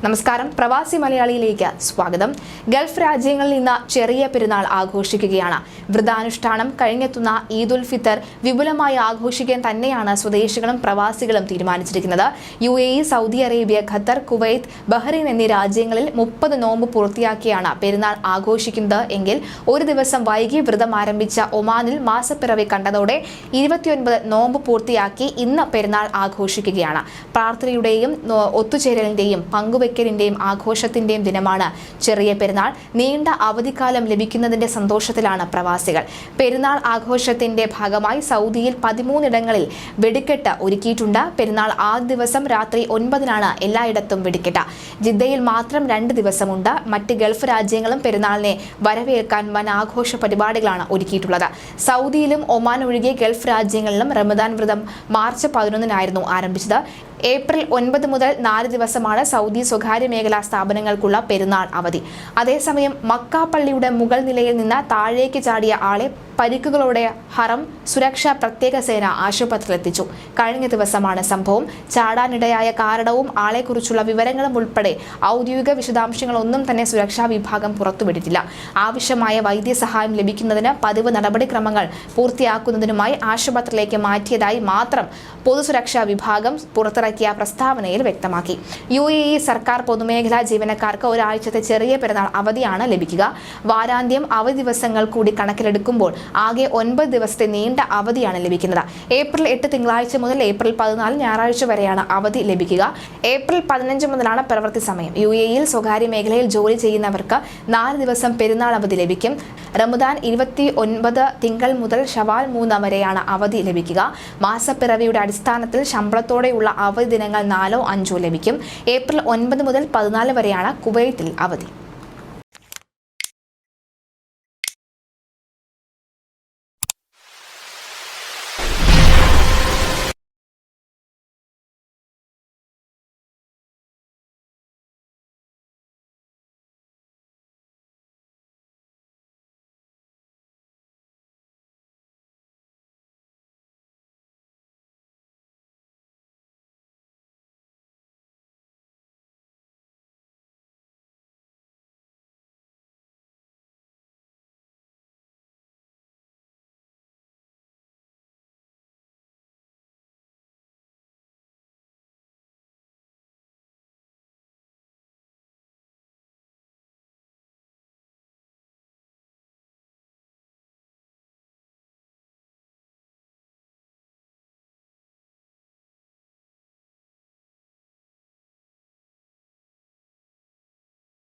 നമസ്കാരം, പ്രവാസി മലയാളിയിലേക്ക് സ്വാഗതം. ഗൾഫ് രാജ്യങ്ങളിൽ നിന്ന് ചെറിയ പെരുന്നാൾ ആഘോഷിക്കുകയാണ്. വ്രതാനുഷ്ഠാനം കഴിഞ്ഞെത്തുന്ന ഈദുൽ ഫിത്തർ വിപുലമായി ആഘോഷിക്കാൻ തന്നെയാണ് സ്വദേശികളും പ്രവാസികളും തീരുമാനിച്ചിരിക്കുന്നത്. UAE, Saudi Arabia, Qatar, Kuwait, Bahrain എന്നീ രാജ്യങ്ങളിൽ 30 നോമ്പ് പൂർത്തിയാക്കിയാണ് പെരുന്നാൾ ആഘോഷിക്കുന്നത് എങ്കിൽ ഒരു ദിവസം വൈകി വ്രതം ആരംഭിച്ച ഒമാനിൽ മാസപ്പിറവി കണ്ടതോടെ 29 നോമ്പ് പൂർത്തിയാക്കി ഇന്ന് പെരുന്നാൾ ആഘോഷിക്കുകയാണ്. പ്രാർത്ഥനയുടെയും ഒത്തുചേരലിന്റെയും പങ്കുവെക്കലിന്റെയും ആഘോഷത്തിന്റെയും ദിനമാണ് ചെറിയ പെരുന്നാൾ. നീണ്ട അവധിക്കാലം ലഭിക്കുന്നതിന്റെ സന്തോഷത്തിലാണ് പ്രവാസികൾ. പെരുന്നാൾ ആഘോഷത്തിന്റെ ഭാഗമായി സൗദിയിൽ 13 ഇടങ്ങളിൽ വെടിക്കെട്ട് ഒരുക്കിയിട്ടുണ്ട്. പെരുന്നാൾ ആദ്യ ദിവസം രാത്രി 9-നാണ് എല്ലായിടത്തും വെടിക്കെട്ട്. ജിദ്ദയിൽ മാത്രം 2 ദിവസമുണ്ട്. മറ്റ് ഗൾഫ് രാജ്യങ്ങളും പെരുന്നാളിനെ വരവേൽക്കാൻ വൻ ആഘോഷ പരിപാടികളാണ് ഒരുക്കിയിട്ടുള്ളത്. സൗദിയിലും ഒമാൻ ഒഴികെ ഗൾഫ് രാജ്യങ്ങളിലും റമദാൻ വ്രതം മാർച്ച് 11-നായിരുന്നു ആരംഭിച്ചത്. ഏപ്രിൽ 9 മുതൽ 4 ദിവസമാണ് സൗദി സ്വകാര്യ മേഖലാ സ്ഥാപനങ്ങൾക്കുള്ള പെരുന്നാൾ അവധി. അതേസമയം മക്ക പള്ളിയുടെ മുകൾ നിലയിൽ നിന്ന് താഴേക്ക് ചാടിയ ആളെ പരിക്കുകളോടെ ഹറം സുരക്ഷാ പ്രത്യേക സേന ആശുപത്രിയിലെത്തിച്ചു. കഴിഞ്ഞ ദിവസമാണ് സംഭവം. ചാടാനിടയായ കാരണവും ആളെക്കുറിച്ചുള്ള വിവരങ്ങളും ഉൾപ്പെടെ ഔദ്യോഗിക വിശദാംശങ്ങളൊന്നും തന്നെ സുരക്ഷാ വിഭാഗം പുറത്തുവിട്ടിട്ടില്ല. ആവശ്യമായ വൈദ്യസഹായം ലഭിക്കുന്നതിന് പതിവ് നടപടിക്രമങ്ങൾ പൂർത്തിയാക്കുന്നതിനുമായി ആശുപത്രിയിലേക്ക് മാറ്റിയതായി മാത്രം പൊതുസുരക്ഷാ വിഭാഗം പുറത്തിറക്കിയ പ്രസ്താവനയിൽ വ്യക്തമാക്കി. UAE സർക്കാർ പൊതുമേഖലാ ജീവനക്കാർക്ക് ഒരാഴ്ചത്തെ ചെറിയ പെരുന്നാൾ അവധിയാണ് ലഭിക്കുക. വാരാന്ത്യം അവധി ദിവസങ്ങൾ കൂടി കണക്കിലെടുക്കുമ്പോൾ ആകെ 9 ദിവസത്തെ നീണ്ട അവധിയാണ് ലഭിക്കുന്നത്. ഏപ്രിൽ 8 തിങ്കളാഴ്ച മുതൽ ഏപ്രിൽ 14 ഞായറാഴ്ച വരെയാണ് അവധി ലഭിക്കുക. ഏപ്രിൽ 15 മുതലാണ് പ്രവൃത്തി സമയം. UAE സ്വകാര്യ മേഖലയിൽ ജോലി ചെയ്യുന്നവർക്ക് 4 ദിവസം പെരുന്നാൾ അവധി ലഭിക്കും. റമദാൻ 29 തിങ്കൾ മുതൽ ഷവാൽ 3 വരെയാണ് അവധി ലഭിക്കുക. മാസപ്പിറവിയുടെ അടിസ്ഥാനത്തിൽ ശമ്പളത്തോടെയുള്ള അവധി ദിനങ്ങൾ 4-5 ലഭിക്കും. ഏപ്രിൽ 9 മുതൽ 14 വരെയാണ് കുവൈത്തിൽ അവധി.